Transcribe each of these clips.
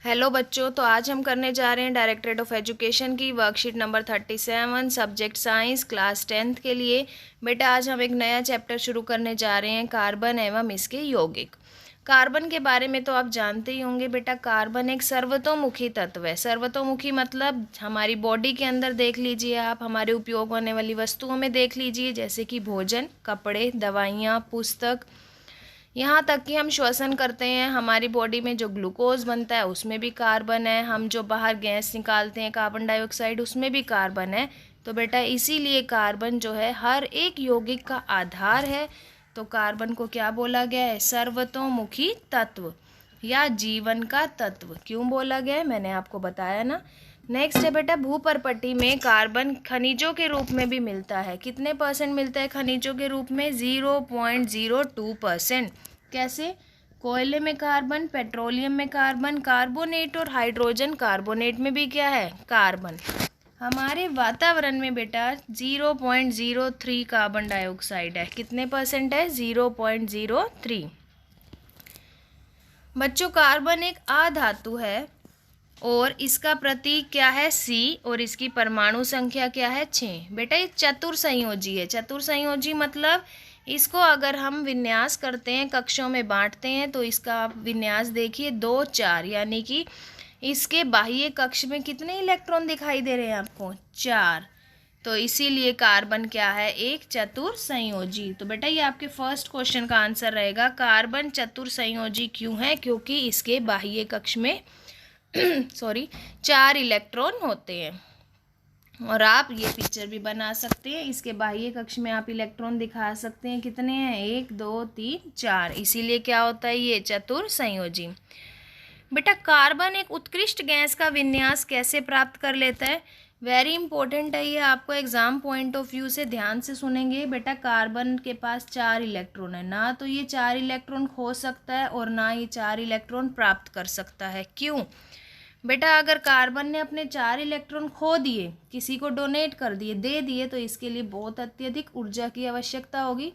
Hello बच्चों, तो आज हम करने जा रहे हैं डायरेक्टरेट ऑफ एजुकेशन की worksheet number 37 subject science class 10th के लिए। बेटा आज हम एक नया चैप्टर शुरू करने जा रहे हैं, कार्बन एवं इसके यौगिक। कार्बन के बारे में तो आप जानते ही होंगे बेटा। कार्बन एक सर्वतोमुखी तत्व है। सर्वतोमुखी मतलब हमारी बॉडी के अंदर देख लीजिए आप, हमारे उपयोग होने वाली वस्तुओं में देख लीजिए, जैसे कि भोजन, कपड़े, दवाइयाँ, पुस्तक, यहाँ तक कि हम श्वसन करते हैं, हमारी बॉडी में जो ग्लूकोज बनता है उसमें भी कार्बन है। हम जो बाहर गैस निकालते हैं कार्बन डाइऑक्साइड, उसमें भी कार्बन है। तो बेटा इसीलिए कार्बन जो है हर एक यौगिक का आधार है। तो कार्बन को क्या बोला गया है? सर्वतोमुखी तत्व या जीवन का तत्व। क्यों बोला गया है मैंने आपको बताया ना। नेक्स्ट है बेटा, भूपर्पटी में कार्बन खनिजों के रूप में भी मिलता है। कितने परसेंट मिलता है खनिजों के रूप में? 0.02%। कैसे? कोयले में कार्बन, पेट्रोलियम में कार्बन, कार्बोनेट और हाइड्रोजन कार्बोनेट में भी क्या है? कार्बन। हमारे वातावरण में बेटा 0.03 कार्बन डाइऑक्साइड है। कितने परसेंट है? 0.03। बच्चों कार्बन एक अधातु है और इसका प्रतीक क्या है? C और इसकी परमाणु संख्या क्या है? 6। बेटा ये चतुर्संयोजी है। चतुर्संयोजी मतलब इसको अगर हम विन्यास करते हैं, कक्षों में बांटते हैं, तो इसका आप विन्यास देखिए 2 4, यानी कि इसके बाह्य कक्ष में कितने इलेक्ट्रॉन दिखाई दे रहे हैं आपको? 4। तो इसीलिए कार्बन क्या है? एक चतुर्संयोजी। तो बेटा ये आपके फर्स्ट क्वेश्चन का आंसर रहेगा। कार्बन चतुर्संयोजी क्यों है? क्योंकि इसके बाह्य कक्ष में 4 इलेक्ट्रॉन होते हैं। और आप ये पिक्चर भी बना सकते हैं। इसके बाह्य कक्ष में आप इलेक्ट्रॉन दिखा सकते हैं। कितने हैं? 1 2 3 4। इसीलिए क्या होता है? ये चतुर्संयोजी। बेटा कार्बन एक उत्कृष्ट गैस का विन्यास कैसे प्राप्त कर लेता है? वेरी इंपॉर्टेंट है ये, आपको एग्जाम पॉइंट ऑफ व्यू से ध्यान से सुनेंगे। बेटा कार्बन के पास 4 इलेक्ट्रॉन है ना, तो ये 4 इलेक्ट्रॉन खो सकता है और ना ये 4 इलेक्ट्रॉन प्राप्त कर सकता है। क्यों? बेटा अगर कार्बन ने अपने 4 इलेक्ट्रॉन खो दिए, किसी को डोनेट कर दिए, दे दिए, तो इसके लिए बहुत अत्यधिक ऊर्जा की आवश्यकता होगी।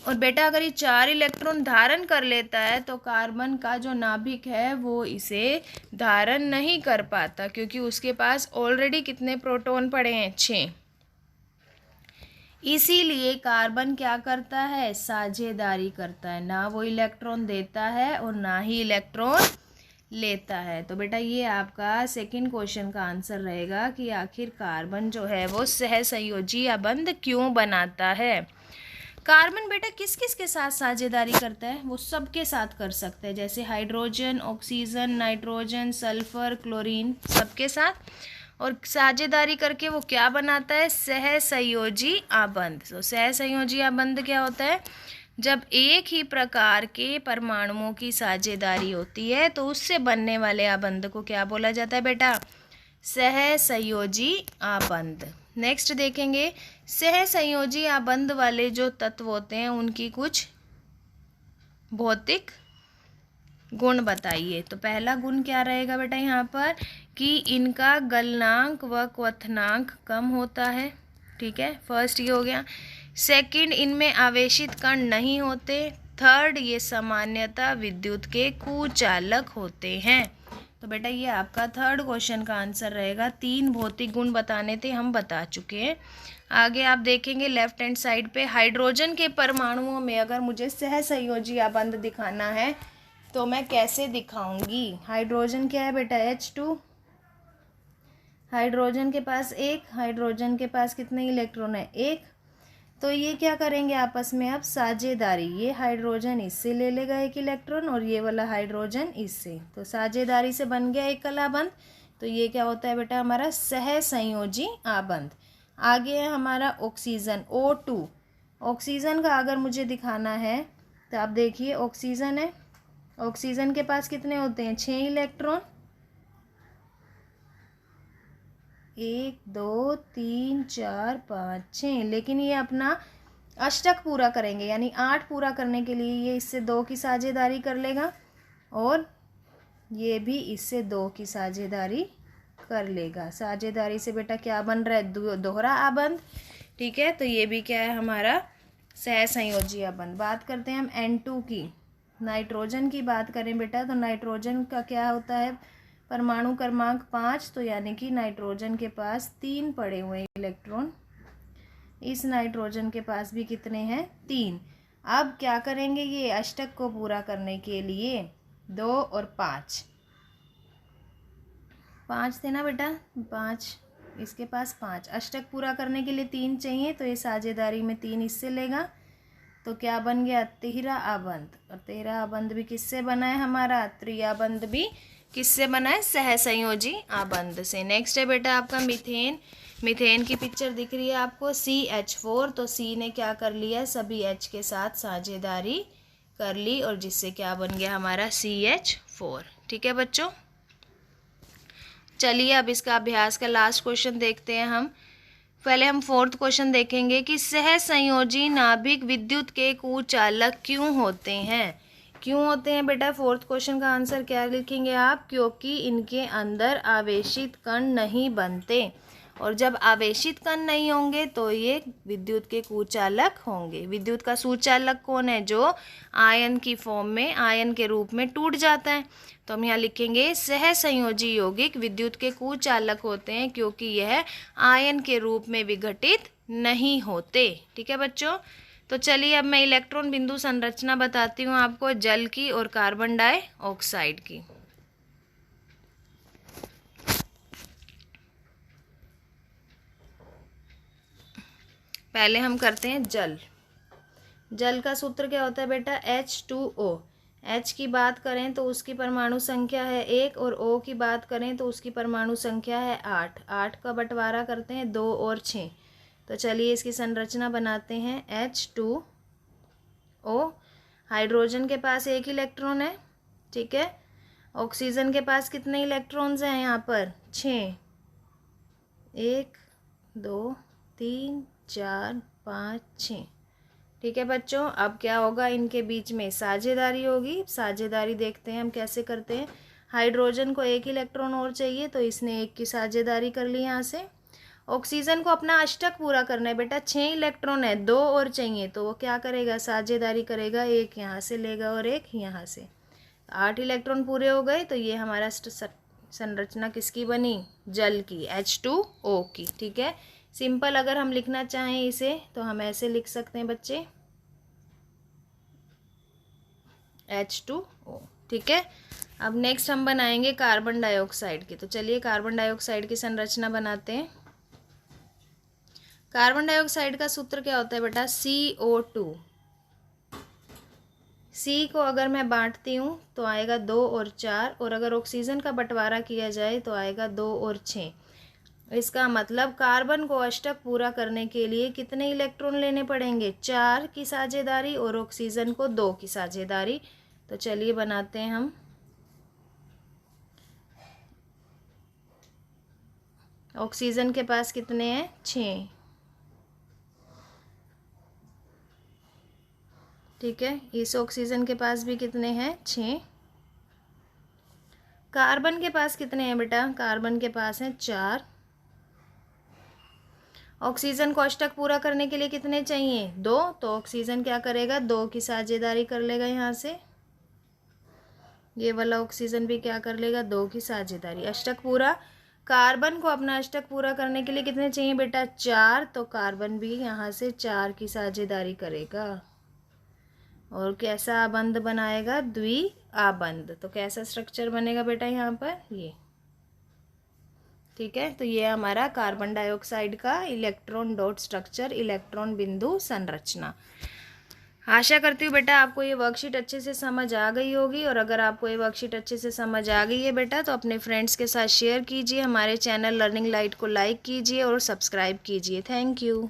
और बेटा अगर ये 4 इलेक्ट्रॉन धारण कर लेता है तो कार्बन का जो नाभिक है वो इसे धारण नहीं कर पाता, क्योंकि उसके पास ऑलरेडी कितने प्रोटॉन पड़े हैं? 6। इसीलिए कार्बन क्या करता है? साझेदारी करता है। ना वो इलेक्ट्रॉन देता है और ना ही इलेक्ट्रॉन लेता है। तो बेटा ये आपका सेकंड क्वेश्चन का आंसर रहेगा कि आखिर कार्बन जो है वो सहसंयोजी बंध क्यों बनाता है। कार्बन बेटा किस किस के साथ साझेदारी करता है? वो सबके साथ कर सकता है, जैसे hydrogen, oxygen, nitrogen, sulphur, chlorine, सबके साथ। और साझेदारी करके वो क्या बनाता है? सहसंयोजी आबंध। तो सहसंयोजी आबंध क्या होता है? जब एक ही प्रकार के परमाणुओं की साझेदारी होती है तो उससे बनने वाले आबंध को क्या बोला जाता है बेटा? सहसंयोजी आबंध। नेक्स्ट देखेंगे, सहसंयोजी आबंध वाले जो तत्व होते हैं उनकी कुछ भौतिक गुण बताइए। तो पहला गुण क्या रहेगा बेटा यहाँ पर? कि इनका गलनांक व क्वथनांक कम होता है। ठीक है, फर्स्ट ये हो गया। सेकंड, इनमें आवेशित कण नहीं होते। थर्ड, ये सामान्यतः विद्युत के कुचालक होते हैं। तो बेटा ये आपका थर्ड क्वेश्चन का आंसर रहेगा। 3 भौतिक गुण बताने थे, हम बता चुके हैं। आगे आप देखेंगे लेफ्ट हैंड साइड पे, हाइड्रोजन के परमाणुओं में अगर मुझे सहसंयोजी आबंध दिखाना है तो मैं कैसे दिखाऊंगी? हाइड्रोजन क्या है बेटा? H2। हाइड्रोजन के पास 1, हाइड्रोजन के पास कितने इलेक्ट्रॉन है? 1। तो ये क्या करेंगे आपस में अब? साझेदारी। ये हाइड्रोजन इससे ले लेगा 1 इलेक्ट्रॉन और ये वाला हाइड्रोजन इससे, तो साझेदारी से बन गया एक कलाबंध। तो ये क्या होता है बेटा? हमारा सहसंयोजी आबंध। आगे है हमारा ऑक्सीजन, O2। ऑक्सीजन का अगर मुझे दिखाना है तो आप देखिए, ऑक्सीजन है, ऑक्सीजन के पास कितने होते हैं? 6 इलेक्ट्रॉन। 1 2 3 4 5 6, लेकिन ये अपना अष्टक पूरा करेंगे, यानी 8 पूरा करने के लिए ये इससे 2 की साझेदारी कर लेगा और ये भी इससे 2 की साझेदारी कर लेगा। साझेदारी से बेटा क्या बन रहा है? दोहरा आबंध। ठीक है, तो ये भी क्या है? हमारा सहसंयोजी आबंध। बात करते हैं हम N2 की। नाइट्रोजन की बात करें बेटा तो नाइट्रोजन का क्या होता है, परमाणु क्रमांक 5, तो यानी कि नाइट्रोजन के पास 3 पड़े हुए इलेक्ट्रॉन। इस नाइट्रोजन के पास भी कितने हैं, 3। अब क्या करेंगे, ये अष्टक को पूरा करने के लिए 2 और 5 थे ना बेटा, 5, इसके पास 5, अष्टक पूरा करने के लिए 3 चाहिए, तो ये साझेदारी में 3 इससे लेगा, तो क्या बन गया, 13 आबंध। और 13 आबंध भी किससे बना है हमारा, त्रिआबंध भी किससे बना है, सहसंयोजी आबंध से। नेक्स्ट है बेटा आपका मीथेन। मीथेन की पिक्चर दिख रही है आपको, CH4, तो C ने क्या कर लिया, सभी H के साथ साझेदारी कर ली और जिससे क्या बन गया हमारा CH4। ठीक है बच्चों, चलिए अब इसका अभ्यास का लास्ट क्वेश्चन देखते हैं हम। पहले हम 4th क्वेश्चन देखेंगे कि सहसंयोजी नाभिक विद्युत के कुचालक क्यों होते हैं। क्यों होते हैं बेटा, 4th क्वेश्चन का आंसर क्या लिखेंगे आप, क्योंकि इनके अंदर आवेशित कण नहीं बनते, और जब आवेशित कण नहीं होंगे तो ये विद्युत के कुचालक होंगे। विद्युत का सुचालक कौन है, जो आयन की फॉर्म में, आयन के रूप में टूट जाता है। तो हम यहाँ लिखेंगे सहसंयोजी यौगिक विद्युत के कुचालक होते हैं क्योंकि यह आयन के रूप में विघटित नहीं होते। ठीक है बच्चों, तो चलिए अब मैं इलेक्ट्रॉन बिंदु संरचना बताती हूँ आपको जल की और कार्बन डाइऑक्साइड की। पहले हम करते हैं जल। जल का सूत्र क्या होता है बेटा, H2O। H की बात करें तो उसकी परमाणु संख्या है 1, और O की बात करें तो उसकी परमाणु संख्या है 8। 8 का बंटवारा करते हैं 2 और 6। तो चलिए इसकी संरचना बनाते हैं। H2O, हाइड्रोजन के पास 1 इलेक्ट्रॉन है, ठीक है। ऑक्सीजन के पास कितने इलेक्ट्रॉन्स हैं यहाँ पर, 6, 1 2 3 4 5 6। ठीक है बच्चों, अब क्या होगा, इनके बीच में साझेदारी होगी। साझेदारी देखते हैं हम कैसे करते हैं। हाइड्रोजन को 1 इलेक्ट्रॉन और चाहिए, तो इसने 1 की साझेदारी कर ली यहाँ से। ऑक्सीजन को अपना अष्टक पूरा करना है बेटा, 6 इलेक्ट्रॉन है, 2 और चाहिए, तो वो क्या करेगा, साझेदारी करेगा, 1 यहाँ से लेगा और 1 यहाँ से। 8 इलेक्ट्रॉन पूरे हो गए, तो ये हमारा संरचना किसकी बनी, जल की, H2O की। ठीक है, सिंपल अगर हम लिखना चाहें इसे तो हम ऐसे लिख सकते हैं बच्चे, H2O। ठीक है, अब नेक्स्ट हम बनाएंगे कार्बन डाइऑक्साइड की। तो चलिए कार्बन डाइऑक्साइड की संरचना बनाते हैं। कार्बन डाइऑक्साइड का सूत्र क्या होता है बेटा, CO2। C को अगर मैं बांटती हूँ तो आएगा 2 और 4, और अगर ऑक्सीजन का बंटवारा किया जाए तो आएगा 2 और 6। इसका मतलब कार्बन को अष्टक पूरा करने के लिए कितने इलेक्ट्रॉन लेने पड़ेंगे, 4 की साझेदारी, और ऑक्सीजन को 2 की साझेदारी। तो चलिए बनाते हैं हम। ऑक्सीजन के पास कितने हैं, 6। ठीक है, इस ऑक्सीजन के पास भी कितने हैं, 6। कार्बन के पास कितने हैं बेटा, कार्बन के पास हैं 4। ऑक्सीजन को अष्टक पूरा करने के लिए कितने चाहिए, 2, तो ऑक्सीजन क्या करेगा, 2 की साझेदारी कर लेगा यहाँ से। ये वाला ऑक्सीजन भी क्या कर लेगा, 2 की साझेदारी, अष्टक पूरा। कार्बन को अपना अष्टक पूरा करने के लिए कितने चाहिए बेटा, 4, तो कार्बन भी यहाँ से 4 की साझेदारी करेगा और कैसा आबंध बनाएगा, द्विआबंध। तो कैसा स्ट्रक्चर बनेगा बेटा यहाँ पर, ये। ठीक है, तो ये हमारा कार्बन डाइऑक्साइड का इलेक्ट्रॉन डॉट स्ट्रक्चर, इलेक्ट्रॉन बिंदु संरचना। आशा करती हूँ बेटा आपको ये वर्कशीट अच्छे से समझ आ गई होगी, और अगर आपको ये वर्कशीट अच्छे से समझ आ गई है बेटा तो अपने फ्रेंड्स के साथ शेयर कीजिए, हमारे चैनल लर्निंग लाइट को लाइक कीजिए और सब्सक्राइब कीजिए। Thank you.